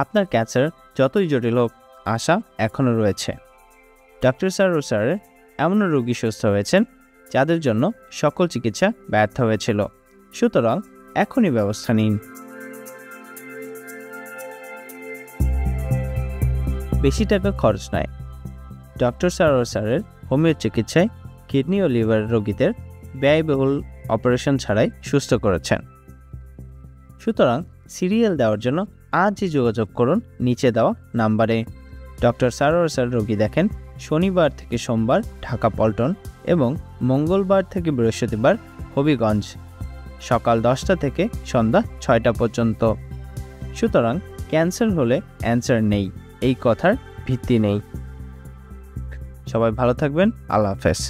আপনার ক্যান্সার যতই জটিল হোক, আশা এখনও রয়েছে। ডক্টর সারোয়ার স্যারের এমন রোগী সুস্থ হয়েছেন যাদের জন্য সকল চিকিৎসা ব্যর্থ হয়েছিল। সুতরাং এখনই ব্যবস্থা নিন। বেশি টাকা খরচ নয়। ডক্টর সারোয়ার স্যারের হোমিও চিকিৎসায় কিডনি ও লিভার রোগীদের ব্যয়বহুল অপারেশন ছাড়াই সুস্থ করেছেন। সুতরাং সিরিয়াল দেওয়ার জন্য আজই যোগাযোগ করুন নিচে দেওয়া নাম্বারে। ডক্টর সারোয়ার স্যার রোগী দেখেন শনিবার থেকে সোমবার ঢাকা পল্টন এবং মঙ্গলবার থেকে বৃহস্পতিবার হবিগঞ্জ, সকাল 10টা থেকে সন্ধ্যা 6টা পর্যন্ত। সুতরাং ক্যান্সার হলে অ্যান্সার নেই, এই কথার ভিত্তি নেই। সবাই ভালো থাকবেন। আল্লাহ হাফেজ।